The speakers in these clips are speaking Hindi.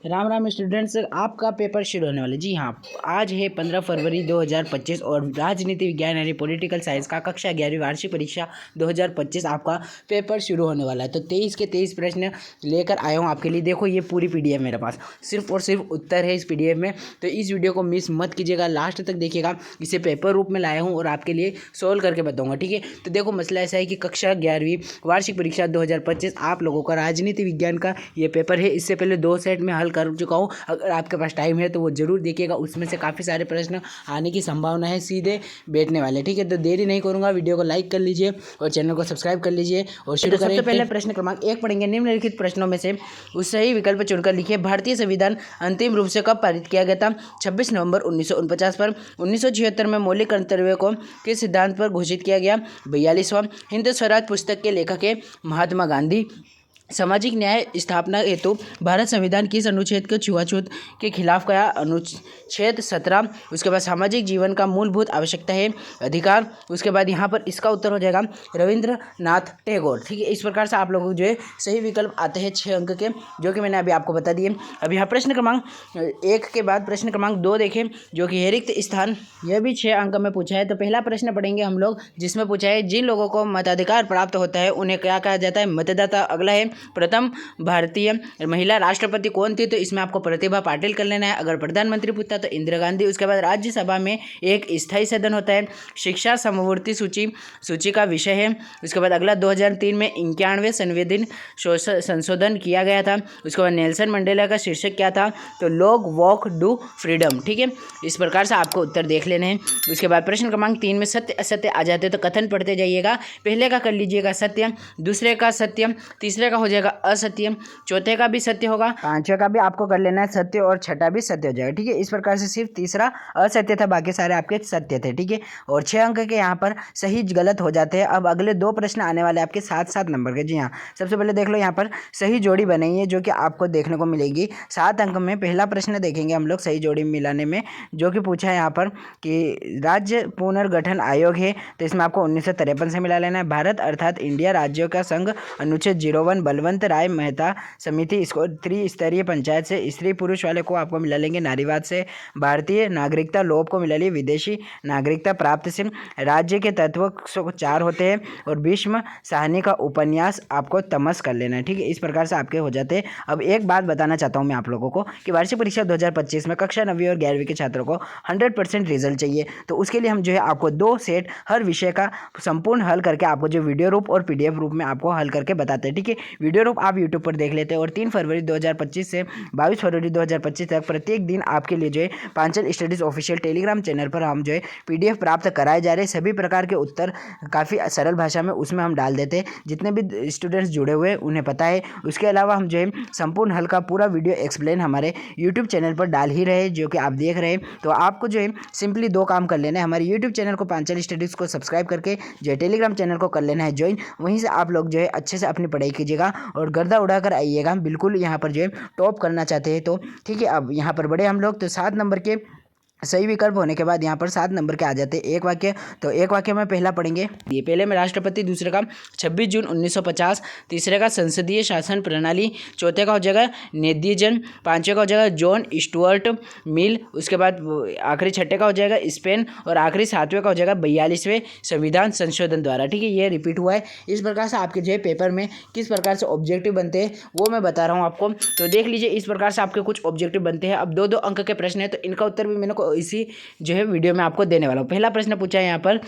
राम राम स्टूडेंट्स, आपका पेपर शुरू होने वाला है। जी हाँ, आज है 15 फरवरी 2025 और राजनीति विज्ञान यानी पॉलिटिकल साइंस का कक्षा 11वीं वार्षिक परीक्षा 2025 आपका पेपर शुरू होने वाला है। तो 23 के 23 प्रश्न लेकर आया हूँ आपके लिए। देखो, ये पूरी पीडीएफ मेरे पास सिर्फ और सिर्फ उत्तर है इस पीडीएफ में। तो इस वीडियो को मिस मत कीजिएगा, लास्ट तक देखिएगा। इसे पेपर रूप में लाया हूँ और आपके लिए सोल्व करके बताऊँगा, ठीक है। तो देखो, मसला ऐसा है कि कक्षा 11वीं वार्षिक परीक्षा 2025 आप लोगों का राजनीति विज्ञान का ये पेपर है। इससे पहले 2 सेट में हल कर चुका हूँ। अगर आपके पास टाइम है तो वो जरूर देखिएगा, उसमें से काफ़ी सारे प्रश्न आने की संभावना है सीधे बैठने वाले, ठीक है। तो देरी नहीं करूँगा, वीडियो को लाइक कर लीजिए और चैनल को सब्सक्राइब कर लीजिए और शुरू करें। सबसे पहले प्रश्न क्रमांक 1 पढ़ेंगे। निम्नलिखित प्रश्नों में से उस सही विकल्प चुनकर लिखिए। भारतीय संविधान अंतिम रूप से कब पारित किया गया था? 26 नवंबर 1949 पर। 1976 में मौलिक कर्तव्यों को किस सिद्धांत पर घोषित किया गया? 42वां। हिंद स्वराज पुस्तक के लेखक है महात्मा गांधी। सामाजिक न्याय स्थापना हेतु भारत संविधान किस अनुच्छेद को छुआछूत के खिलाफ गया? अनुच्छेद 17। उसके बाद सामाजिक जीवन का मूलभूत आवश्यकता है अधिकार। उसके बाद यहाँ पर इसका उत्तर हो जाएगा रविंद्रनाथ टैगोर, ठीक है। इस प्रकार से आप लोगों को जो है सही विकल्प आते हैं 6 अंक के, जो कि मैंने अभी आपको बता दिए। अब यहाँ प्रश्न क्रमांक 1 के बाद प्रश्न क्रमांक 2 देखें, जो कि है रिक्त स्थान। यह भी 6 अंक में पूछा है। तो पहला प्रश्न पढ़ेंगे हम लोग, जिसमें पूछा है जिन लोगों को मताधिकार प्राप्त होता है उन्हें क्या कहा जाता है? मतदाता। अगला है प्रथम भारतीय महिला राष्ट्रपति कौन थी? तो इसमें आपको प्रतिभा पाटिल कर लेना है। अगर प्रधानमंत्री पूछता तो इंदिरा गांधी। उसके बाद राज्यसभा में एक स्थायी सदन होता है। शिक्षा समवर्ती सूची का विषय है। उसके बाद अगला 2003 में 91वें संविधान संशोधन किया गया था। उसके बाद नेल्सन मंडेला का शीर्षक क्या था? तो लॉग वॉक डू फ्रीडम, ठीक है। इस प्रकार से आपको उत्तर देख लेने हैं। उसके बाद प्रश्न क्रमांक 3 में सत्य असत्य आ जाते हैं, तो कथन पढ़ते जाइएगा। पहले का कर लीजिएगा सत्य, दूसरे का सत्य, तीसरे का हो जाएगा असत्य, चौथे का भी सत्य होगा, पांचवे का भी आपको कर लेना है सत्य और छठा भी सत्य हो जाएगा, ठीक है। इस प्रकार से सिर्फ तीसरा असत्य था, बाकी सारे आपके सत्य थे, ठीक है। और 6 अंक के यहाँ पर सही गलत हो जाते हैं। अब अगले 2 प्रश्न आने वाले आपके 7-7 नंबर के। जी हाँ, सबसे पहले देख लो, यहाँ पर सही जोड़ी बनाई है जो कि आपको देखने को मिलेगी 7 अंक में। पहला प्रश्न देखेंगे हम लोग सही जोड़ी मिलाने में, जो कि पूछा है यहाँ पर कि राज्य पुनर्गठन आयोग है, तो इसमें आपको 1953 से मिला लेना है। भारत अर्थात इंडिया राज्यों का संघ, अनुच्छेद 01। बलवंत राय मेहता समिति, इसको त्रिस्तरीय पंचायत से। स्त्री पुरुष वाले को आपको मिला लेंगे नारीवाद से। भारतीय नागरिकता लोप को मिला लिए विदेशी नागरिकता प्राप्त से। राज्य के तत्व 4 होते हैं और भीष्म साहनी का उपन्यास आपको तमस कर लेना है, ठीक है। इस प्रकार से आपके हो जाते हैं। अब एक बात बताना चाहता हूँ मैं आप लोगों को कि वार्षिक परीक्षा 2025 में कक्षा 9वीं और 11वीं के छात्रों को 100% रिजल्ट चाहिए। तो उसके लिए हम जो है आपको 2 सेट हर विषय का संपूर्ण हल करके आपको जो वीडियो रूप और पीडीएफ रूप में आपको हल करके बताते हैं, ठीक है। वीडियो रूप आप यूट्यूब पर देख लेते हैं। और 3 फरवरी 2025 से 22 फरवरी 2025 तक प्रत्येक दिन आपके लिए जो है Panchal studies official Telegram channel पर हम जो है पीडीएफ प्राप्त कराए जा रहे हैं। सभी प्रकार के उत्तर काफ़ी सरल भाषा में उसमें हम डाल देते हैं, जितने भी स्टूडेंट्स जुड़े हुए हैं उन्हें पता है। उसके अलावा हम जो है संपूर्ण हल का पूरा वीडियो एक्सप्लेन हमारे यूट्यूब चैनल पर डाल ही रहे, जो कि आप देख रहे हैं। तो आपको जो है सिंपली 2 काम कर लेना है। हमारे यूट्यूब चैनल को पांचल स्टडीज़ को सब्सक्राइब करके जो है टेलीग्राम चैनल को कर लेना है ज्वाइन। वहीं से आप लोग जो है अच्छे से अपनी पढ़ाई कीजिएगा और गर्दा उड़ाकर आइएगा। बिल्कुल यहाँ पर जो है टॉप करना चाहते हैं तो ठीक है। अब यहाँ पर बड़े हम लोग तो 7 नंबर के सही विकल्प होने के बाद यहाँ पर 7 नंबर के आ जाते हैं एक वाक्य। तो एक वाक्य में पहला पढ़ेंगे, ये पहले में राष्ट्रपति, दूसरे का 26 जून 1950, तीसरे का संसदीय शासन प्रणाली, चौथे का हो जाएगा नेदीजन, पांचवे का हो जाएगा जॉन स्टुअर्ट मिल। उसके बाद आखिरी छठे का हो जाएगा स्पेन और आखिरी 7वें का हो जाएगा 42वें संविधान संशोधन द्वारा, ठीक है। ये रिपीट हुआ है। इस प्रकार से आपके जो है पेपर में किस प्रकार से ऑब्जेक्टिव बनते हैं वो मैं बता रहा हूँ आपको। तो देख लीजिए, इस प्रकार से आपके कुछ ऑब्जेक्टिव बनते हैं। अब 2-2 अंक के प्रश्न है, तो इनका उत्तर भी मैंने इसी जो है वीडियो में आपको देने वाला हूँ। पहला प्रश्न पूछा है यहाँ पर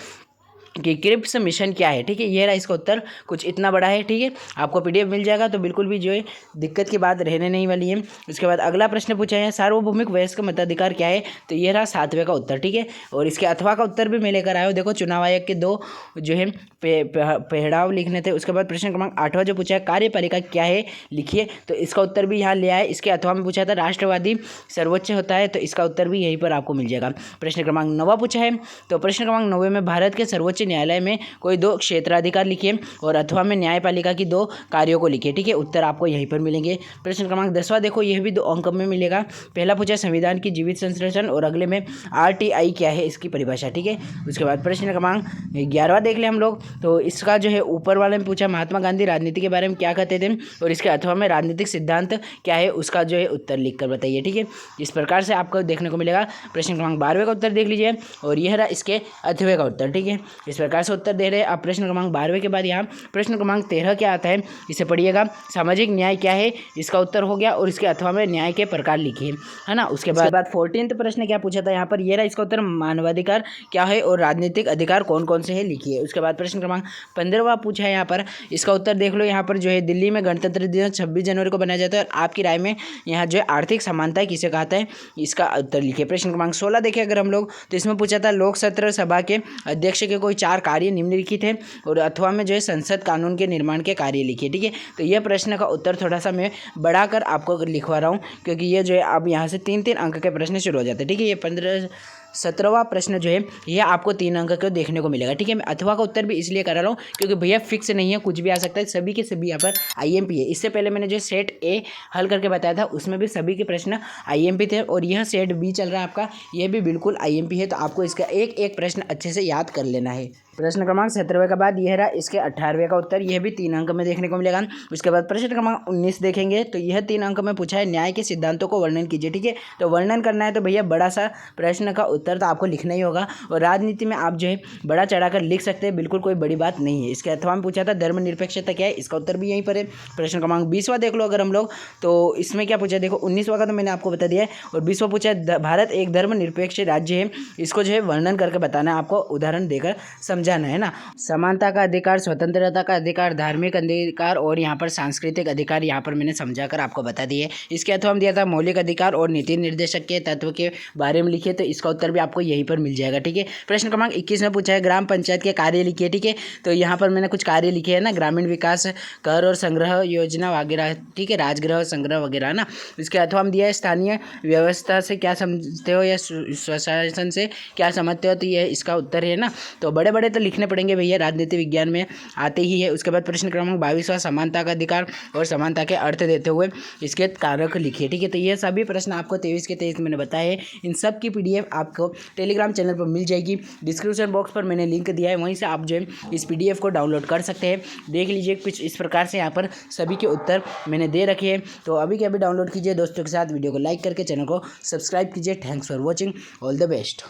कि क्रिप्स मिशन क्या है, ठीक है। ये रहा इसका उत्तर, कुछ इतना बड़ा है, ठीक है। आपको पीडीएफ मिल जाएगा, तो बिल्कुल भी जो है दिक्कत की बात रहने नहीं वाली है। उसके बाद अगला प्रश्न पूछा है सार्वभौमिक वयस्क मताधिकार क्या है? तो ये रहा 7वें का उत्तर, ठीक है। और इसके अथवा का उत्तर भी मैं लेकर आया हूँ। देखो, चुनाव आयोग के 2 जो है पहराव लिखने थे। उसके बाद प्रश्न क्रमांक 8वां जो पूछा है कार्यपालिका क्या है, लिखिए। तो इसका उत्तर भी यहाँ ले आए। इसके अथवा में पूछा था राष्ट्रवादी सर्वोच्च होता है, तो इसका उत्तर भी यहीं पर आपको मिल जाएगा। प्रश्न क्रमांक 9वां पूछा है, तो प्रश्न क्रमांक 9वें में भारत के सर्वोच्च सर्वोच्च न्यायालय में कोई 2 क्षेत्राधिकार लिखिए और अथवा में न्यायपालिका की 2 कार्यों को लिखिए। ठीक है, उत्तर आपको यहीं पर मिलेंगे। प्रश्न क्रमांक 10वां देखो, यह भी 2 अंक में मिलेगा। पहला पूछा संविधान की जीवित संश्लेषण और अगले में आरटीआई क्या है इसकी परिभाषा। ठीक है, उसके बाद प्रश्न क्रमांक 11वां देख ले हम लोग। तो इसका जो है ऊपर वाले में पूछा महात्मा गांधी राजनीति के बारे में क्या कहते थे और इसके अथवा में राजनीतिक सिद्धांत क्या है, उसका जो है उत्तर लिखकर बताइए। ठीक है, इस प्रकार से आपको देखने को मिलेगा। प्रश्न क्रमांक 12वें का उत्तर देख लीजिए और यह रहा इसके अथवे का उत्तर। ठीक है, इस प्रकार से उत्तर दे रहे हैं आप। प्रश्न क्रमांक 12वें के बाद यहाँ प्रश्न क्रमांक 13 क्या आता है इसे पढ़िएगा। सामाजिक न्याय क्या है, इसका उत्तर हो गया और इसके अथवा में न्याय के प्रकार लिखिए, है ना। उसके बाद 14वां प्रश्न क्या पूछा था यहाँ पर, ये रहा इसका उत्तर मानवाधिकार क्या है और राजनीतिक अधिकार कौन कौन से है लिखिए। उसके बाद प्रश्न क्रमांक 15वां पूछा है यहाँ पर, इसका उत्तर देख लो। यहाँ पर जो है दिल्ली में गणतंत्र दिवस 26 जनवरी को मनाया जाता है और आपकी राय में यहाँ जो है आर्थिक समानता किसे कहता है, इसका उत्तर लिखिए। प्रश्न क्रमांक 16 देखिए अगर हम लोग, तो इसमें पूछा था लोक सत्र सभा के अध्यक्ष के कोई 4 कार्य निम्नलिखित है और अथवा में जो है संसद कानून के निर्माण के कार्य लिखिए। ठीक है, तो यह प्रश्न का उत्तर थोड़ा सा मैं बढ़ाकर आपको लिखवा रहा हूँ क्योंकि ये जो है अब यहाँ से 3-3 अंक के प्रश्न शुरू हो जाते हैं। ठीक है, ये 17वां प्रश्न जो है यह आपको 3 अंक को देखने को मिलेगा। ठीक है, मैं अथवा का उत्तर भी इसलिए कर रहा हूँ क्योंकि भैया फिक्स नहीं है, कुछ भी आ सकता है, सभी के सभी यहाँ पर आईएमपी है। इससे पहले मैंने जो सेट ए हल करके बताया था उसमें भी सभी के प्रश्न आईएमपी थे और यह सेट बी चल रहा है आपका, यह भी बिल्कुल आईएमपी है। तो आपको इसका एक एक प्रश्न अच्छे से याद कर लेना है। प्रश्न क्रमांक 17वें के बाद यह रहा इसके 18वें का उत्तर, यह भी 3 अंक में देखने को मिलेगा। उसके बाद प्रश्न क्रमांक 19 देखेंगे तो यह 3 अंक में पूछा है न्याय के सिद्धांतों को वर्णन कीजिए। ठीक है, तो वर्णन करना है तो भैया बड़ा सा प्रश्न का उत्तर तो आपको लिखना ही होगा और राजनीति में आप जो है बड़ा चढ़ाकर लिख सकते हैं, बिल्कुल कोई बड़ी बात नहीं है। इसके अथवा में पूछा था धर्मनिरपेक्षता क्या है, इसका उत्तर भी यहीं पर है। प्रश्न क्रमांक 20वां देख लो अगर हम लोग, तो इसमें क्या पूछा देखो, 19वां का तो मैंने आपको बता दिया है और 20वां पूछा है भारत एक धर्मनिरपेक्ष राज्य है, इसको जो है वर्णन करके बताना है, आपको उदाहरण देकर समझाना है ना। समानता का अधिकार, स्वतंत्रता का अधिकार, धार्मिक अधिकार और यहाँ पर सांस्कृतिक अधिकार यहाँ पर मैंने समझाकर आपको बता दिए। इसके अथवा हम दिया था मौलिक अधिकार और नीति निर्देशक के तत्व के बारे में लिखिए, तो इसका उत्तर भी आपको यहीं पर मिल जाएगा। ठीक है, प्रश्न क्रमांक 21 में पूछा है ग्राम पंचायत के कार्य लिखिए। ठीक है, तो यहाँ पर मैंने कुछ कार्य लिखे हैं ना, ग्रामीण विकास, कर और संग्रह योजना वगैरह। ठीक है, राजगृह संग्रह वगैरह ना। इसके अथवा हम दिया है स्थानीय व्यवस्था से क्या समझते हो या स्वशासन से क्या समझते हो, तो ये इसका उत्तर है ना। तो बड़े बड़े तो लिखने पड़ेंगे भैया, राजनीति विज्ञान में आते ही है। उसके बाद प्रश्न क्रमांक 22वां समानता का अधिकार और समानता के अर्थ देते हुए इसके कारक लिखिए। ठीक है, तो ये सभी प्रश्न आपको 23 के 23 मैंने बताए हैं। इन सब की पीडीएफ आपको टेलीग्राम चैनल पर मिल जाएगी, डिस्क्रिप्शन बॉक्स पर मैंने लिंक दिया है, वहीं से आप जो है इस पीडीएफ को डाउनलोड कर सकते हैं। देख लीजिए कुछ इस प्रकार से यहाँ पर सभी के उत्तर मैंने दे रखे हैं। तो अभी के अभी डाउनलोड कीजिए, दोस्तों के साथ वीडियो को लाइक करके चैनल को सब्सक्राइब कीजिए। Thanks for watching, all the best.